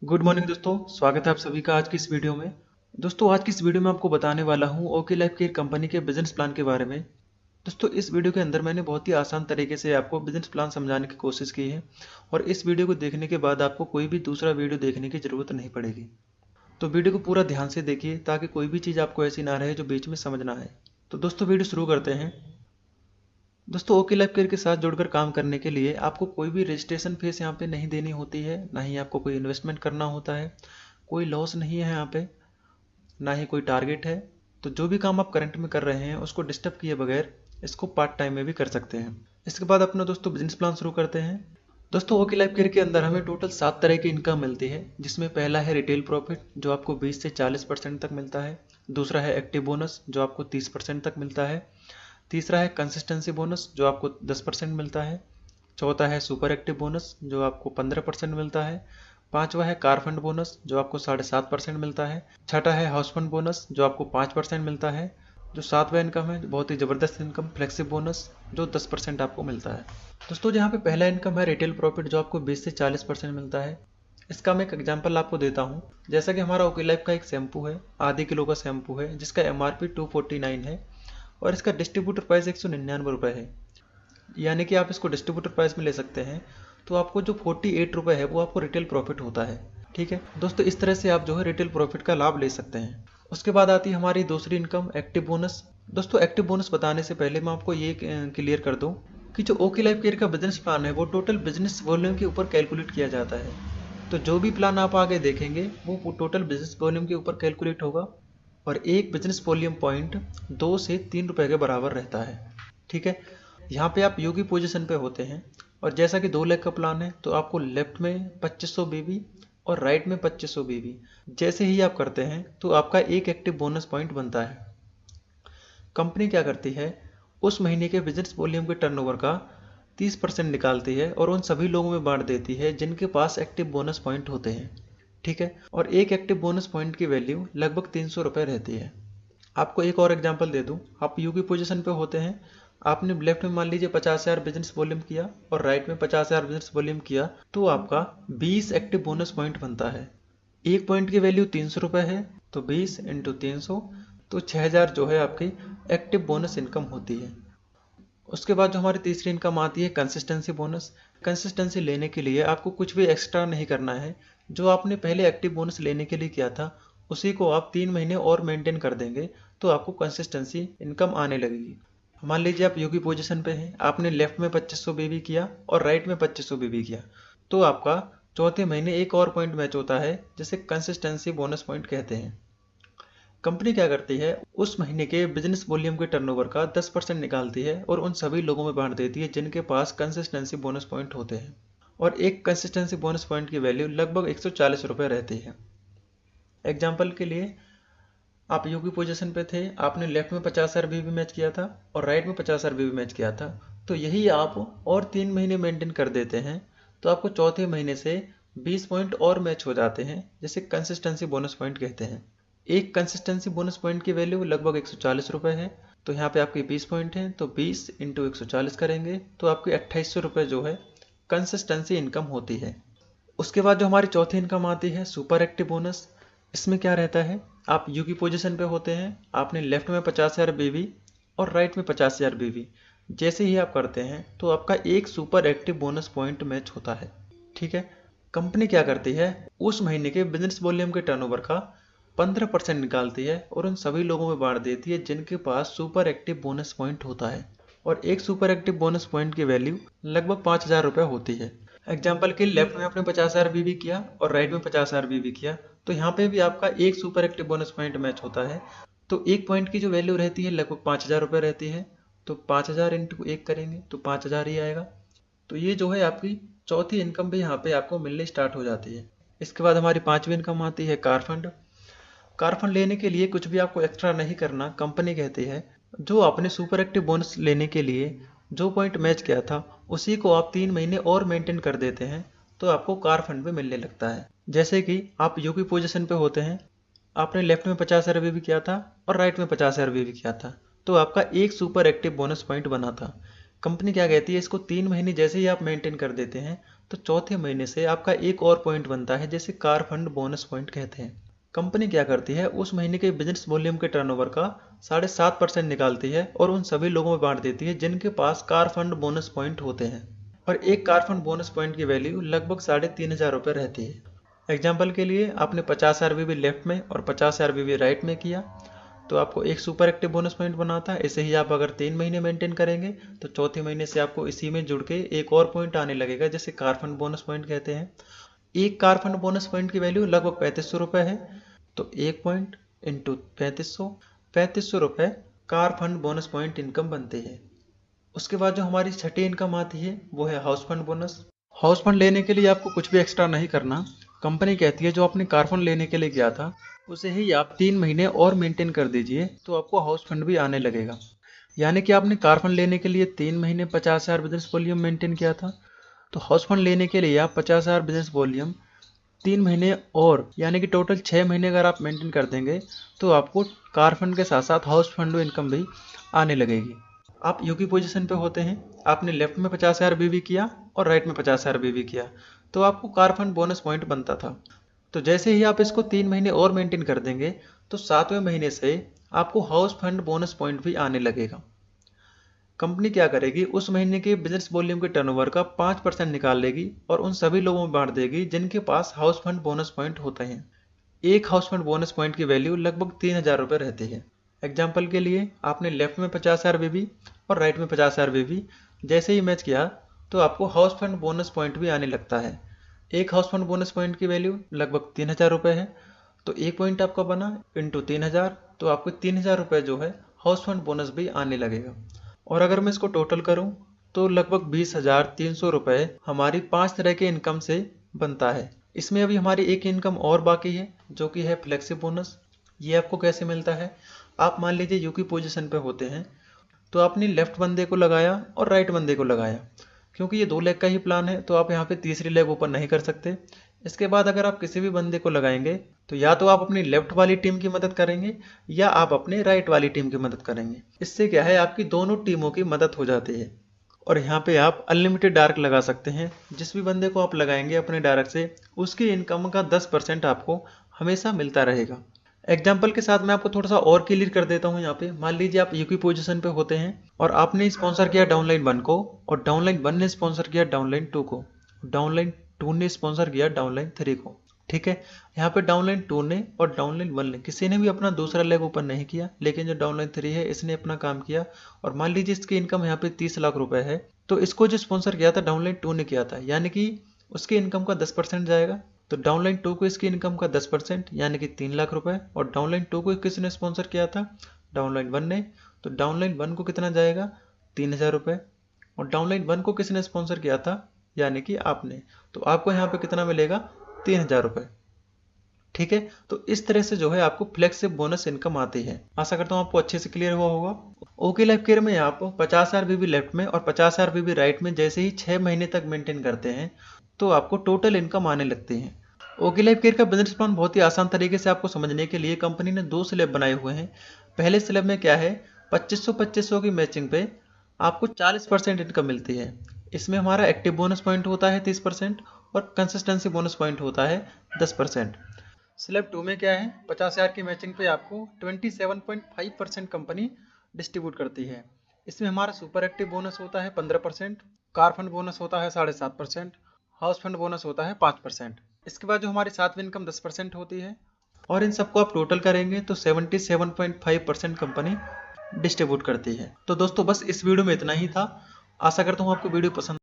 Good morning दोस्तों, स्वागत है आप सभी का आज की इस वीडियो में। दोस्तों आज की इस वीडियो में आपको बताने वाला हूं ओके लाइफ केयर कंपनी के बिजनेस प्लान के बारे में। दोस्तों इस वीडियो के अंदर मैंने बहुत ही आसान तरीके से आपको बिजनेस प्लान समझाने की कोशिश की है और इस वीडियो को देखने के बाद आपको कोई भी दूसरा वीडियो देखने की ज़रूरत नहीं पड़ेगी। तो वीडियो को पूरा ध्यान से देखिए ताकि कोई भी चीज़ आपको ऐसी ना रहे जो बीच में समझ ना आए। तो दोस्तों वीडियो शुरू करते हैं। दोस्तों ओके लाइफ केयर के साथ जुड़कर काम करने के लिए आपको कोई भी रजिस्ट्रेशन फीस यहाँ पे नहीं देनी होती है, ना ही आपको कोई इन्वेस्टमेंट करना होता है, कोई लॉस नहीं है यहाँ पे, ना ही कोई टारगेट है। तो जो भी काम आप करंट में कर रहे हैं उसको डिस्टर्ब किए बगैर इसको पार्ट टाइम में भी कर सकते हैं। इसके बाद अपना दोस्तों बिजनेस प्लान शुरू करते हैं। दोस्तों ओके लाइफ केयर के अंदर हमें टोटल 7 तरह की इनकम मिलती है, जिसमें पहला है रिटेल प्रॉफिट जो आपको 20 से 40% तक मिलता है। दूसरा है एक्टिव बोनस जो आपको 30% तक मिलता है। तीसरा है कंसिस्टेंसी बोनस जो आपको 10% मिलता है। चौथा है सुपर एक्टिव बोनस जो आपको 15% मिलता है। पांचवा है कार फंड बोनस जो आपको 7.5% मिलता है। छठा है हाउस फंड बोनस जो आपको 5% मिलता है। जो सातवां इनकम है, बहुत ही ज़बरदस्त इनकम, फ्लेक्सिब बोनस जो 10% आपको मिलता है। दोस्तों यहाँ पे पहला इनकम है रिटेल प्रॉफिट जो आपको 20 से 40% मिलता है। इसका मैं एक एग्जांपल आपको देता हूँ। जैसा कि हमारा ओके लाइफ का एक शैम्पू है, आधे किलो का शैम्पू है जिसका MRP 249 है और इसका डिस्ट्रीब्यूटर प्राइस 199 रुपये है, यानी कि आप इसको डिस्ट्रीब्यूटर प्राइस में ले सकते हैं। तो आपको जो 48 रुपये है वो आपको रिटेल प्रॉफिट होता है। ठीक है दोस्तों, इस तरह से आप जो है रिटेल प्रॉफिट का लाभ ले सकते हैं। उसके बाद आती है हमारी दूसरी इनकम एक्टिव बोनस। दोस्तों एक्टिव बोनस बताने से पहले मैं आपको ये क्लियर कर दूं कि जो ओके लाइफ केयर का बिजनेस प्लान है वो टोटल बिजनेस वॉल्यूम के ऊपर कैलकुलेट किया जाता है। तो जो भी प्लान आप आगे देखेंगे वो टोटल बिजनेस वॉल्यूम के ऊपर कैलकुलेट होगा और एक बिजनेस वॉल्यूम पॉइंट 2 से 3 रुपए के बराबर रहता है। ठीक है, यहाँ पे आप यू की पोजीशन पे होते हैं और जैसा कि 2 लाख का प्लान है तो आपको लेफ्ट में 2500 बीबी और राइट में 2500 बीबी जैसे ही आप करते हैं तो आपका एक एक्टिव बोनस पॉइंट बनता है। कंपनी क्या करती है, उस महीने के बिजनेस वॉल्यूम के टर्नओवर का 30% निकालती है और उन सभी लोगों में बांट देती है जिनके पास एक्टिव बोनस पॉइंट होते हैं। ठीक है, और एक एक्टिव बोनस पॉइंट की वैल्यू लगभग 300 रुपये रहती है। आपको एक और एग्जांपल दे दूं, आप यू की पोजीशन पे होते हैं, आपने लेफ्ट में मान लीजिए 50,000 बिजनेस वॉल्यूम किया और राइट में 50,000 बिजनेस वॉल्यूम किया तो आपका 20 एक्टिव बोनस पॉइंट बनता है। एक पॉइंट की वैल्यू 300 रुपये है तो 20 इंटू 300 तो 6,000 जो है आपकी एक्टिव बोनस इनकम होती है। उसके बाद जो हमारी तीसरी इनकम आती है कंसिस्टेंसी बोनस। कंसिस्टेंसी लेने के लिए आपको कुछ भी एक्स्ट्रा नहीं करना है, जो आपने पहले एक्टिव बोनस लेने के लिए किया था उसी को आप 3 महीने और मेंटेन कर देंगे तो आपको कंसिस्टेंसी इनकम आने लगेगी। मान लीजिए आप यू की पोजीशन पे हैं, आपने लेफ्ट में 2500 बीबी किया और राइट में 2500 बीबी किया तो आपका चौथे महीने एक और पॉइंट मैच होता है जिसे कंसिस्टेंसी बोनस पॉइंट कहते हैं। कंपनी क्या करती है, उस महीने के बिजनेस वॉल्यूम के टर्नओवर का 10% निकालती है और उन सभी लोगों में बांट देती है जिनके पास कंसिस्टेंसी बोनस पॉइंट होते हैं और एक कंसिस्टेंसी बोनस पॉइंट की वैल्यू लगभग 140 रुपये रहती है। एग्जाम्पल के लिए आप यू की पोजीशन पे थे, आपने लेफ्ट में 50,000 बीबी मैच किया था और राइट में 50,000 बीबी मैच किया था, तो यही आप और 3 महीने मेंटेन कर देते हैं तो आपको चौथे महीने से 20 पॉइंट और मैच हो जाते हैं जिसे कंसिस्टेंसी बोनस पॉइंट कहते हैं। एक कंसिस्टेंसी बोनस पॉइंट की वैल्यू लगभग 140 रुपये है, तो यहाँ पे आपके 20 पॉइंट हैं तो 20 इंटू 140 करेंगे तो आपके 2800 रुपये जो है कंसिस्टेंसी इनकम होती है। उसके बाद जो हमारी चौथी इनकम आती है सुपर एक्टिव बोनस। इसमें क्या रहता है, आप यू की पोजीशन पे होते हैं, आपने लेफ्ट में 50,000 बीवी और राइट में 50,000 बीवी जैसे ही आप करते हैं तो आपका एक super active bonus point match होता है। ठीक है, कंपनी क्या करती है, उस महीने के बिजनेस वॉल्यूम के टर्नओवर का 15% निकालती है और उन सभी लोगों में बांट देती है जिनके पास सुपर एक्टिव बोनस पॉइंट होता है और एक सुपर एक्टिव बोनस पॉइंट की वैल्यू लगभग 5,000 रुपये होती है। एग्जाम्पल के लेफ्ट में आपने 50,000 बीबी किया और राइट में 50,000 बीबी किया तो यहाँ पे भी आपका एक super active bonus point match होता है। तो एक पॉइंट की जो वैल्यू रहती है लगभग 5,000 रुपये रहती है, तो 5,000 इंटू 1 करेंगे तो 5,000 ही आएगा। तो ये जो है आपकी चौथी इनकम भी यहाँ पे आपको मिलने स्टार्ट हो जाती है। इसके बाद हमारी पांचवी इनकम आती है कार फंड। कार फंड लेने के लिए कुछ भी आपको एक्स्ट्रा नहीं करना, कंपनी कहती है जो आपने सुपर एक्टिव बोनस लेने के लिए जो पॉइंट मैच किया था उसी को आप 3 महीने और मेंटेन कर देते हैं तो आपको कार फंड भी मिलने लगता है। जैसे कि आप यू की पोजीशन पे होते हैं, आपने लेफ्ट में 50,000 भी किया था और राइट में 50,000 भी किया था तो आपका एक सुपर एक्टिव बोनस पॉइंट बना था। कंपनी क्या कहती है, इसको 3 महीने जैसे ही आप मेंटेन कर देते हैं तो चौथे महीने से आपका एक और पॉइंट बनता है, जैसे कार फंड बोनस पॉइंट कहते हैं। कंपनी क्या करती है, उस महीने के बिजनेस वॉल्यूम के टर्नओवर का 7.5% निकालती है और उन सभी लोगों में बांट देती है जिनके पास कार फंड बोनस पॉइंट होते हैं। और एक कार फंड बोनस पॉइंट की वैल्यू लगभग 3,500 रुपये रहती है। एग्जाम्पल के लिए आपने 50 आरबीबी लेफ्ट में और 50 आरबीबी राइट में किया तो आपको एक सुपर एक्टिव बोनस पॉइंट बनाता है। ऐसे ही आप अगर 3 महीने मेंटेन करेंगे तो चौथे महीने से आपको इसी में जुड़ के एक और पॉइंट आने लगेगा, जिसे कार फंड बोनस पॉइंट कहते हैं। एक कार फंड बोनस पॉइंट की वैल्यू लगभग 3500 रुपये है, तो एक पॉइंट इंटू 3500 रुपये car fund bonus point income बनती है। उसके बाद जो हमारी छठी इनकम आती है वो है house fund bonus. House fund लेने के लिए आपको कुछ भी एक्स्ट्रा नहीं करना। कंपनी कहती है जो आपने कार फंड लेने के लिए गया था उसे ही आप 3 महीने और मेंटेन कर दीजिए तो आपको हाउस फंड भी आने लगेगा। यानी कि आपने कार फंड लेने के लिए 3 महीने 50,000 बिजनेस वॉल्यूम मेंटेन किया था, तो हाउस फंड लेने के लिए आप 50,000 बिजनेस वॉल्यूम 3 महीने और यानी कि टोटल 6 महीने अगर आप मेंटेन कर देंगे तो आपको कार फंड के साथ साथ हाउस फंड इनकम भी आने लगेगी। आप यू की पोजीशन पे होते हैं, आपने लेफ्ट में 50,000 बीवी किया और राइट में 50,000 बीवी किया तो आपको कार फंड बोनस पॉइंट बनता था। तो जैसे ही आप इसको 3 महीने और मेंटेन कर देंगे तो 7वें महीने से आपको हाउस फंड बोनस पॉइंट भी आने लगेगा। कंपनी क्या करेगी, उस महीने के बिजनेस वॉल्यूम के टर्नओवर का 5% निकाल लेगी और उन सभी लोगों में बांट देगी जिनके पास हाउस फंड बोनस पॉइंट होते हैं। एक हाउस फंड बोनस पॉइंट की वैल्यू लगभग 3,000 रुपये रहती है। एग्जाम्पल के लिए आपने लेफ्ट में 50,000 बीबी और राइट में 50,000 बीबी जैसे ही मैच किया तो आपको हाउस फंड बोनस पॉइंट भी आने लगता है। एक हाउस फंड बोनस पॉइंट की वैल्यू लगभग 3,000 रुपये है, तो एक पॉइंट आपका बना इंटू 3,000, तो आपको 3,000 रुपये जो है हाउस फंड बोनस भी आने लगेगा। और अगर मैं इसको टोटल करूं तो लगभग 20,300 रुपये हमारी 5 तरह के इनकम से बनता है। इसमें अभी हमारी एक इनकम और बाकी है जो कि है फ्लेक्सी बोनस। ये आपको कैसे मिलता है, आप मान लीजिए यू की पोजीशन पे होते हैं तो आपने लेफ्ट बंदे को लगाया और राइट बंदे को लगाया। क्योंकि ये 2 लेग का ही प्लान है तो आप यहाँ पे तीसरी लेग ओपन नहीं कर सकते। इसके बाद अगर आप किसी भी बंदे को लगाएंगे तो या तो आप अपनी लेफ्ट वाली टीम की मदद करेंगे या आप अपने राइट वाली टीम की मदद करेंगे। इससे क्या है, आपकी दोनों टीमों की मदद हो जाती है। और यहाँ पे आप अनलिमिटेड डार्क लगा सकते हैं। जिस भी बंदे को आप लगाएंगे अपने डार्क से उसकी इनकम का 10% आपको हमेशा मिलता रहेगा। एग्जाम्पल के साथ मैं आपको थोड़ा सा और क्लियर कर देता हूँ। यहाँ पे मान लीजिए आप यू की पोजीशन पे होते हैं और आपने स्पॉन्सर किया डाउनलाइन 1 को और डाउनलाइन 1 ने स्पॉन्सर किया डाउनलाइन 2 को, डाउनलाइन 2 ने स्पॉन्सर किया डाउनलाइन 3 को। ठीक है, यहाँ पे डाउनलाइन 2 ने और डाउनलाइन 1 ने किसी ने भी अपना दूसरा लेग ओपन नहीं किया, लेकिन जो डाउनलाइन 3 है इसने अपना काम किया। और मान लीजिए इसकी इनकम यहाँ पे 30 लाख रुपए है, तो इसको जो स्पॉन्सर किया था डाउनलाइन 2 ने किया था, यानी कि उसकी इनकम का 10% जाएगा। तो डाउनलाइन 2 को इसकी इनकम का 10% यानी कि 3 लाख रुपए, और डाउनलाइन 2 को किसने स्पॉन्सर किया था, डाउनलाइन 1 ने, तो डाउनलाइन 1 को कितना जाएगा, 3,000 रुपये। और डाउनलाइन 1 को किसने स्पॉन्सर किया था, यानी कि आपने, तो आपको यहाँ पे कितना मिलेगा, 3,000 रुपये। ठीक है, तो इस तरह से जो है आपको फ्लेक्सिबल बोनस इनकम आती है। आशा करता हूँ आपको अच्छे से क्लियर हुआ होगा। ओके लाइफ केयर में आप 50,000 बीबी लेफ्ट में और 50,000 बीबी राइट में जैसे ही 6 महीने तक मेंटेन करते हैं तो आपको टोटल इनकम आने लगती है। ओके लाइफ केयर का बिजनेस प्लान बहुत ही आसान तरीके से आपको समझने के लिए कंपनी ने 2 स्लैब बनाए हुए हैं। पहले स्लैब में क्या है, 2500 की मैचिंग पे आपको 40% इनकम मिलती है। इसमें हमारा एक्टिव बोनस पॉइंट होता है 30% और कंसिस्टेंसी बोनस पॉइंट होता है 10%। स्लैब 2 में क्या है, 50,000 की मैचिंग पे आपको 27.5% कंपनी डिस्ट्रीब्यूट करती है। इसमें हमारा सुपर एक्टिव बोनस होता है 15%, कार फंड बोनस होता है 7.5%, हाउस फंड बोनस होता है 5%। इसके बाद जो हमारी 7वीं इनकम 10% होती है, और इन सबको आप टोटल करेंगे तो 77.5% कंपनी डिस्ट्रीब्यूट करती है। तो दोस्तों बस इस वीडियो में इतना ही था। आशा करता हूँ आपको वीडियो पसंद